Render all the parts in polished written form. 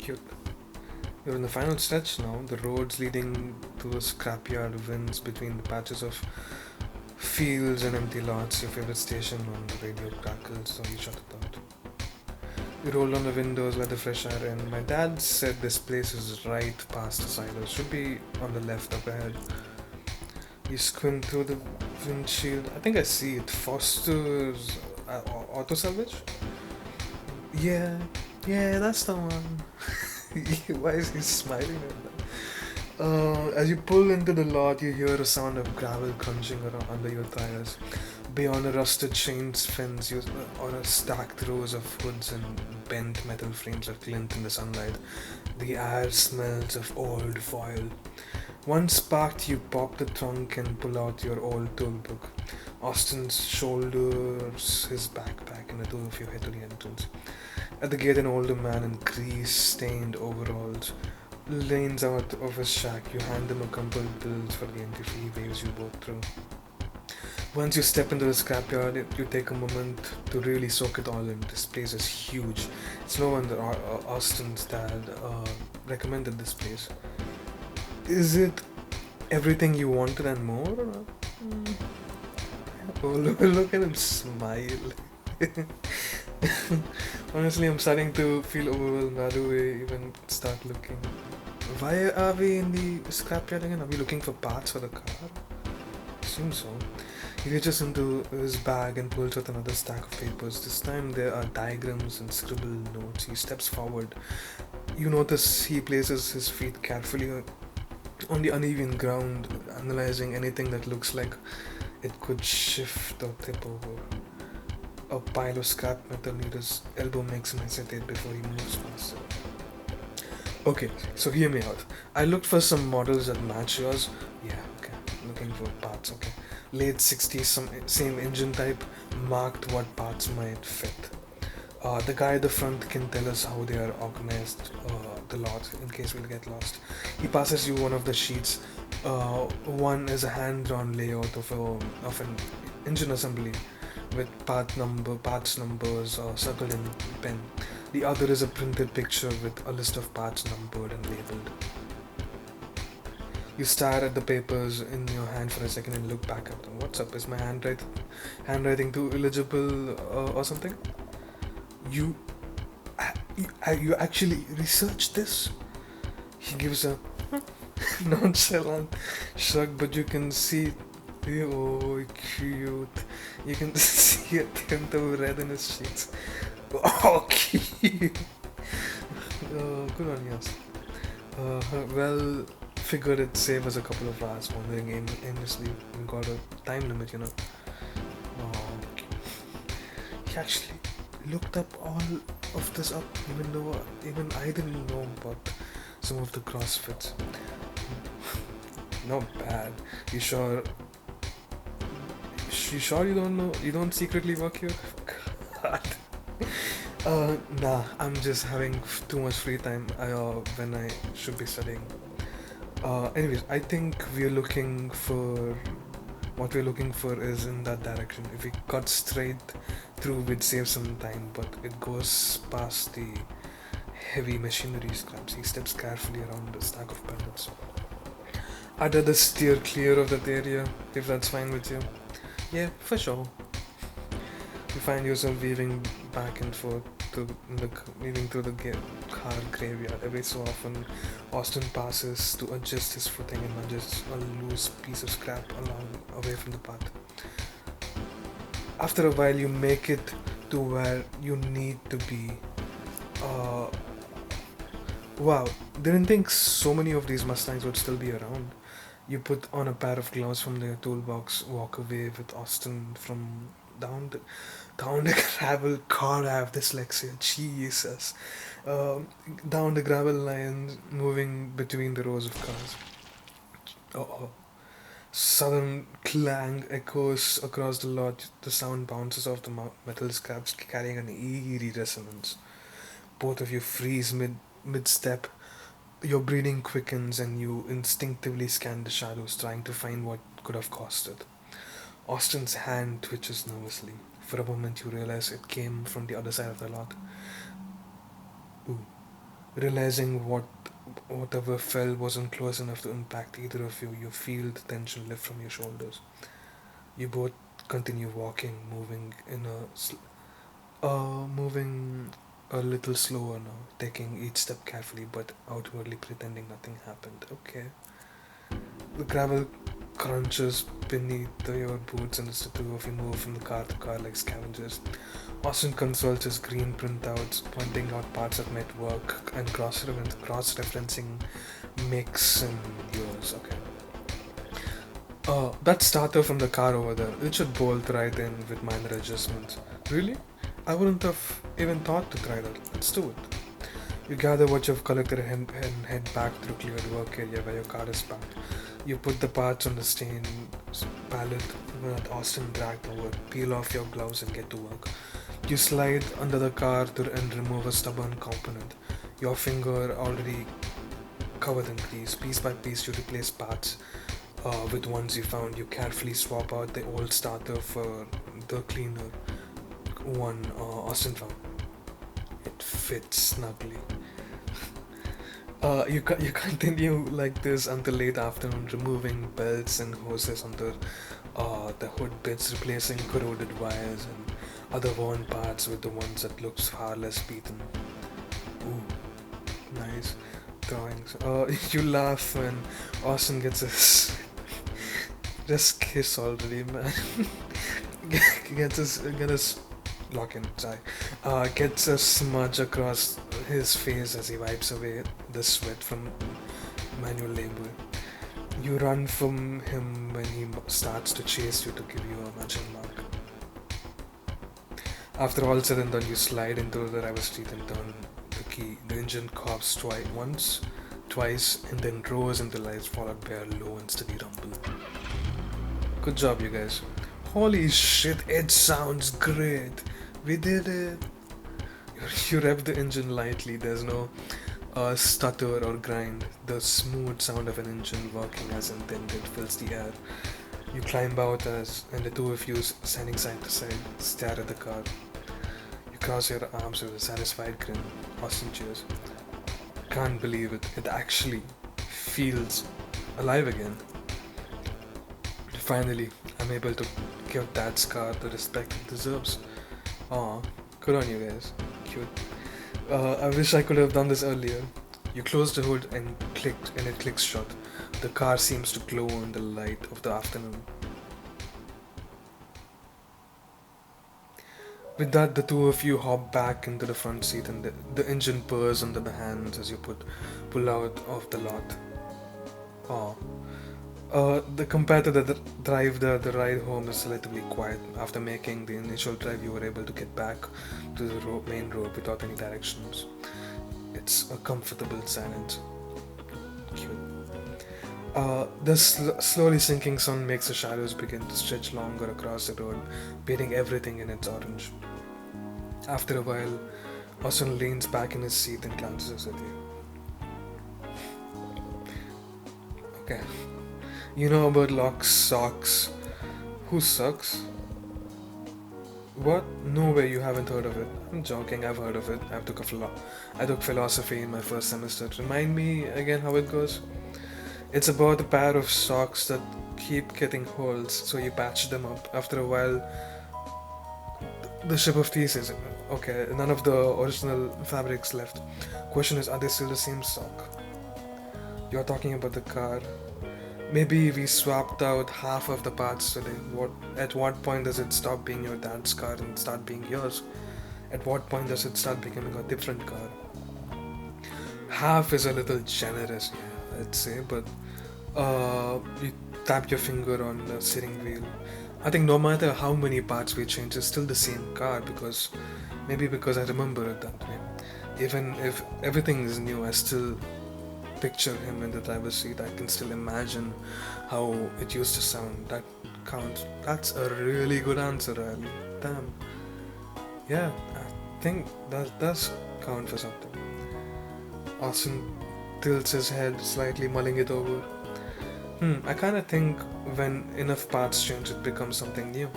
You're, you're in the final stretch now. The roads leading to the scrapyard winds between the patches of fields and empty lots. Your favorite station on the radio crackles, so you shut it out. You roll down the windows, let the fresh air in. My dad said this place is right past the silos. Should be on the left up ahead. You squint through the windshield. I think I see it. Foster's Auto Salvage? Yeah, yeah, that's the one. Why is he smiling at that? As you pull into the lot, you hear a sound of gravel crunching around under your tires. Beyond a rusted chain fence or a stacked rows of hoods and bent metal frames that glint in the sunlight, the air smells of old foil. Once parked, you pop the trunk and pull out your old tool book. Austin shoulders his backpack and the two of you head to the entrance. At the gate, an older man in grease-stained overalls leans out of his shack. You hand him a crumpled bills for the entry fee. He waves you both through. Once you step into the scrapyard, you take a moment to really soak it all in. This place is huge. It's no wonder Austin's dad recommended this place. Is it everything you wanted and more? Oh, look at him smile. Honestly, I'm starting to feel overwhelmed. How do we even start looking? Why are we in the scrapyard again? Are we looking for parts for the car? Seems so. He reaches into his bag and pulls out another stack of papers. This time there are diagrams and scribbled notes. He steps forward. You notice he places his feet carefully on the uneven ground, analyzing anything that looks like it could shift or tip over. A pile of scrap metal near his elbow makes him hesitate before he moves faster. Okay, so hear me out. I looked for some models that match yours. Yeah, okay. Looking for parts, okay. Late 60s, same engine type, marked what parts might fit. The guy at the front can tell us how they are organized, the lot, in case we'll get lost. He passes you one of the sheets. One is a hand-drawn layout of an engine assembly with parts numbers circled in pen. The other is a printed picture with a list of parts numbered and labeled. You stare at the papers in your hand for a second and look back at them. What's up? Is my handwriting too illegible or something? You, you actually researched this? He gives a nonchalant shrug, but you can see. Oh, cute. You can see a tint of red in his cheeks. Oh, cute. Good on you. Well, figured it'd save us a couple of hours wandering aimlessly. We got a time limit, you know. Oh, he actually looked up all of this up, even though even I didn't know about some of the CrossFits. Not bad. You sure? You sure you don't know? You don't secretly work here? God. Nah. I'm just having too much free time when I should be studying. Anyways, I think we're looking for what we're looking for is in that direction. If we cut straight through, we'd save some time, but it goes past the heavy machinery scraps. He steps carefully around the stack of pellets. I'd rather steer clear of that area, if that's fine with you. Yeah, for sure. You find yourself weaving back and forth weaving through the car graveyard. Every so often, Austin passes to adjust his footing and nudges a loose piece of scrap away from the path. After a while, you make it to where you need to be. Uh, wow, didn't think so many of these Mustangs would still be around. You put on a pair of gloves from the toolbox, walk away with Austin from down the, down the gravel. God, I have dyslexia. Jesus. Down the gravel lines, moving between the rows of cars. Oh, sudden clang echoes across the lot. The sound bounces off the metal scraps, carrying an eerie resonance. Both of you freeze mid step. Your breathing quickens, and you instinctively scan the shadows, trying to find what could have caused it. Austin's hand twitches nervously. For a moment, you realize it came from the other side of the lot. Ooh. realizing whatever fell wasn't close enough to impact either of you. You feel the tension lift from your shoulders. You both continue walking, moving a little slower now, taking each step carefully but outwardly pretending nothing happened. Okay. The gravel crunches beneath your boots and the two of you move from the car to car like scavengers. Austin consults his green printouts, pointing out parts that might work and cross-referencing makes and yours. Okay. That starter from the car over there, it should bolt right in with minor adjustments. Really? I wouldn't have even thought to try that. Let's do it. You gather what you've collected and head back through cleared work area where your car is parked. You put the parts on the stained pallet that Austin dragged over, peel off your gloves and get to work. You slide under the car and remove a stubborn component. Your finger already covered in grease. Piece by piece you replace parts with ones you found. You carefully swap out the old starter for the cleaner one Austin found. It fits snugly. You continue like this until late afternoon, removing belts and hoses under the hood bits, replacing corroded wires and other worn parts with the ones that looks far less beaten. Ooh, nice drawings. You laugh when Austin gets a just kiss already, man. gets his lock in. Sorry. Gets a smudge across his face as he wipes away the sweat from manual labor. You run from him when he starts to chase you to give you a matching mark. After all said and done, you slide into the driver's seat and turn the key. The engine coughs once, twice, and then roars into life, followed by a low and steady rumble. Good job, you guys. Holy shit, it sounds great. We did it. You rev the engine lightly. There's no stutter or grind. The smooth sound of an engine working as intended fills the air. You climb out and the two of you, standing side to side, stare at the car. You cross your arms with a satisfied grin. Austin cheers. Can't believe it. It actually feels alive again. Finally, I'm able to give Dad's car the respect it deserves. Aw, good on you guys. Cute. I wish I could have done this earlier. You close the hood and it clicks shut. The car seems to glow in the light of the afternoon. With that, the two of you hop back into the front seat and the engine purrs under the hands as you pull out of the lot. Aw. Compared to the drive, the ride home is relatively quiet. After making the initial drive, you were able to get back to the main road without any directions. It's a comfortable silence. Cute. The slowly sinking sun makes the shadows begin to stretch longer across the road, painting everything in its orange. After a while, Austin leans back in his seat and glances at you. Okay. You know about Locke's socks. Who sucks? What? No way you haven't heard of it. I'm joking, I've heard of it. I took philosophy in my first semester. Remind me again how it goes? It's about a pair of socks that keep getting holes, so you patch them up. After a while, the ship of thesis. Okay, none of the original fabrics left. Question is, are they still the same sock? You're talking about the car. Maybe we swapped out half of the parts today. At what point does it stop being your dad's car and start being yours? At what point does it start becoming a different car? Half is a little generous, yeah, I'd say, but you tap your finger on the steering wheel. I think no matter how many parts we change, it's still the same car because I remember it that way. Even if everything is new, I still picture him in the driver's seat. I can still imagine how it used to sound. That counts. That's a really good answer, Ali. Damn. Yeah, I think that does count for something. Austin tilts his head slightly, mulling it over. I kinda think when enough parts change, it becomes something new.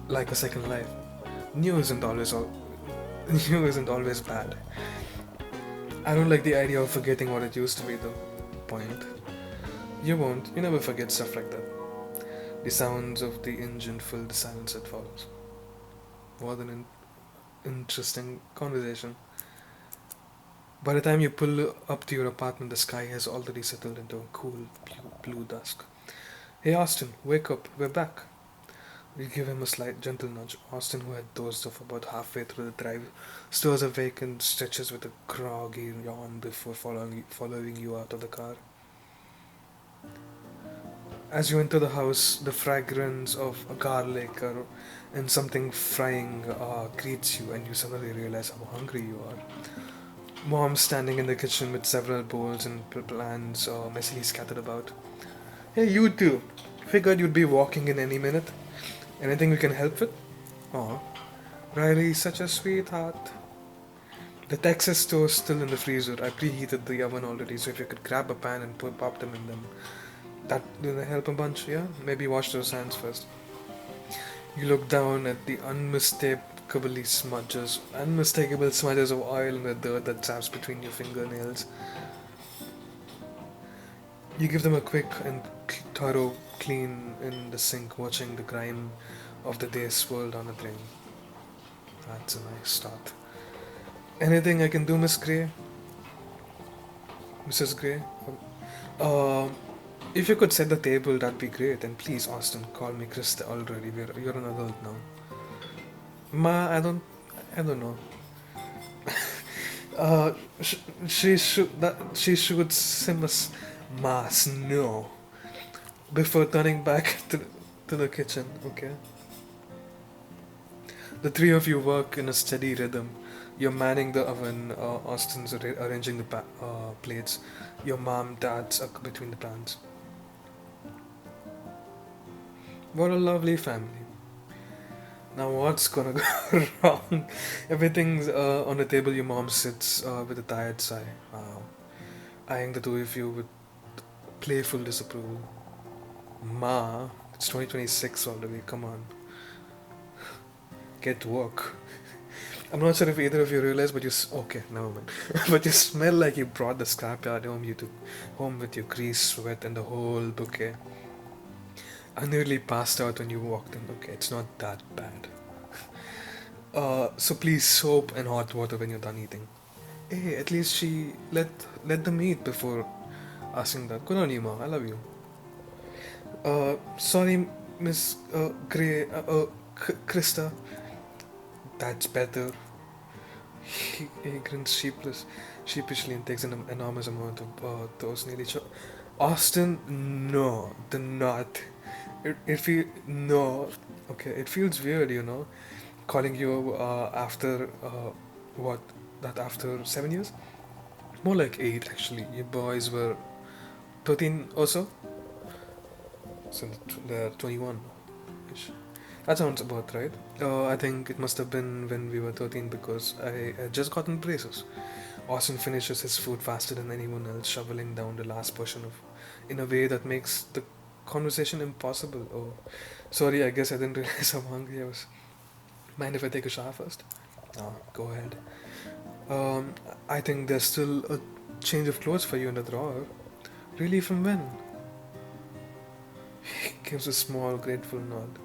Like a second life. New isn't always bad. I don't like the idea of forgetting what it used to be, though. Point. You won't. You never forget stuff like that. The sounds of the engine fill the silence that follows. What an interesting conversation. By the time you pull up to your apartment, the sky has already settled into a cool blue dusk. Hey Austin, wake up, we're back. We give him a slight gentle nudge. Austin, who had dozed off about halfway through the drive, stirs awake and stretches with a groggy yawn before following you out of the car. As you enter the house, the fragrance of a garlic and something frying greets you, and you suddenly realize how hungry you are. Mom standing in the kitchen with several bowls and plants messily scattered about. Hey, you two! Figured you'd be walking in any minute. Anything we can help with? Oh, Riley's such a sweetheart. The Texas toast still in the freezer. I preheated the oven already, so if you could grab a pan and pop them in them, that will help a bunch, yeah? Maybe wash those hands first. You look down at the unmistakable smudges of oil in the dirt that taps between your fingernails. You give them a quick and thorough clean in the sink, watching the grime of the day swirl down the drain. That's a nice start. Anything I can do, Miss Gray? Mrs. Gray? Uh, if you could set the table, that'd be great. And please, Austin, call me Krista already. You're an adult now. Ma, I don't know. Uh, she should sim us mass no before turning back to the kitchen. Okay. The three of you work in a steady rhythm. You're manning the oven. Austin's arranging the plates. Your mom, dad's between the pans. What a lovely family. Now what's gonna go wrong? Everything's on the table. Your mom sits with a tired sigh, eyeing the two of you with playful disapproval. Ma, it's 2026 already. Come on, get to work. I'm not sure if either of you realize, but okay, never mind. But you smell like you brought the scrapyard home. You took home with your grease, sweat, and the whole bouquet. I nearly passed out when you walked in. Okay, it's not that bad. So please soap and hot water when you're done eating. Hey, at least she let them eat before asking that. Good on you, Ma. I love you. Sorry, Miss Gray. Krista. That's better. He grins sheepishly and takes an enormous amount of toast, nearly Austin, no, the not. It feel no. Okay, it feels weird, calling you after what? That after 7 years? More like 8, actually. You boys were 13 or so, so they're 21. That sounds about right. I think it must have been when we were 13 because I had just gotten braces. Austin finishes his food faster than anyone else, shoveling down the last portion in a way that makes the conversation impossible. Oh, sorry, I guess I didn't realize I'm hungry. Mind if I take a shower first? Oh, go ahead. Um, I think there's still a change of clothes for you in the drawer. Really, from when? He gives a small, grateful nod.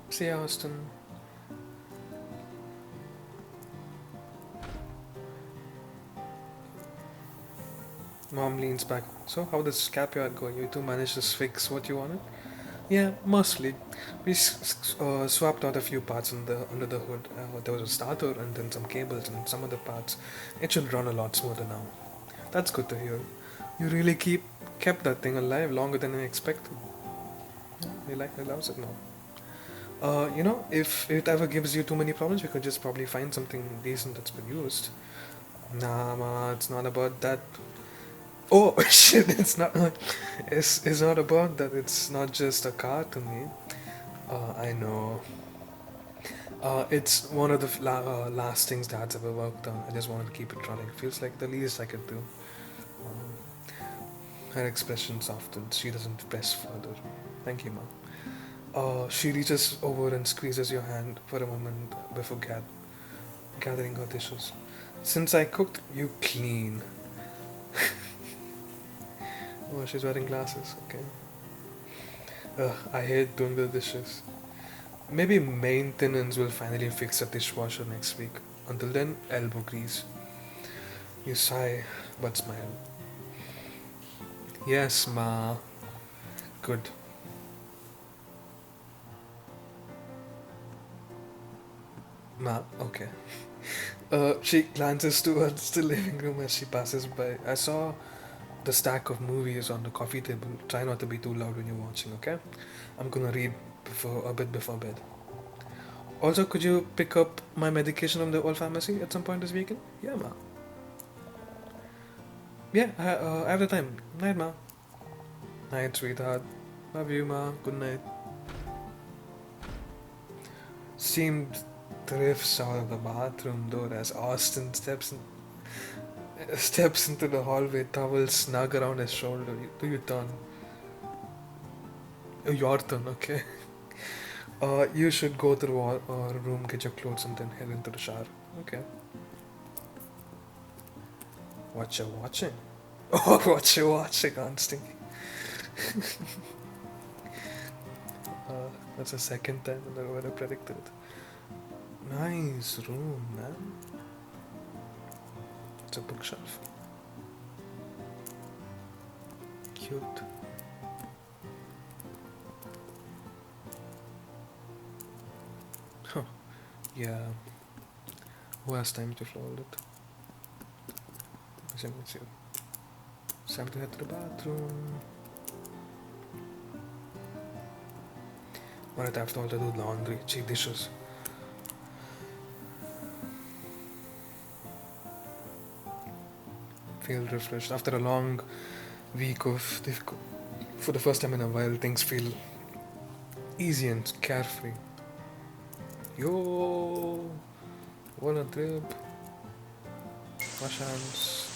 See ya, Austin. Mom leans back. So, how does scapyard go? You two managed to fix what you wanted? Yeah, mostly. We swapped out a few parts under the hood. There was a starter and then some cables and some other parts. It should run a lot smoother now. That's good to hear. You really kept that thing alive longer than I expected. Yeah, he loves it now. If it ever gives you too many problems, we could just probably find something decent that's been used. Nah, ma, it's not about that. Oh shit! It's not about that. It's not just a car to me. I know. It's one of the last things Dad's ever worked on. I just wanted to keep it running. Feels like the least I could do. Her expression softens. She doesn't press further. Thank you, Mom. She reaches over and squeezes your hand for a moment before gathering her dishes. Since I cooked, you clean. Oh, she's wearing glasses. Okay. Ugh, I hate doing the dishes. Maybe maintenance will finally fix the dishwasher next week. Until then, elbow grease. You sigh, but smile. Yes, ma. Good. Ma, okay. She glances towards the living room as she passes by. I saw the stack of movies on the coffee table. Try not to be too loud when you're watching, okay? I'm gonna read before a bit before bed. Also, could you pick up my medication from the old pharmacy at some point this weekend? Yeah, ma. Yeah, I have the time. Night, ma. Night, sweetheart. Love you, ma. Good night. Seemed drifts out of the bathroom door as Austin steps into the hallway, towel snug around his shoulder. Do you turn? Your turn, okay. You should go to the room, get your clothes, and then head into the shower. Okay. What you watching? Oh, what you watching, Aunt Stinky? That's the second time in a row I predicted it. Nice room, man. It's a bookshelf. Cute. Huh. Yeah. Who has time to fold it? It's time to head to the bathroom. Alright, I have to also do laundry, check dishes. Feel refreshed after a long week of difficult. For the first time in a while, things feel easy and carefree. Yo, what a trip! Wash hands.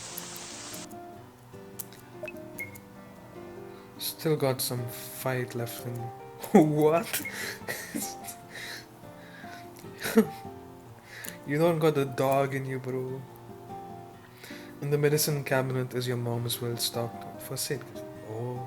Still got some fight left in me. What? You don't got the dog in you, bro. In the medicine cabinet is your mom's well stocked first aid kit. Oh.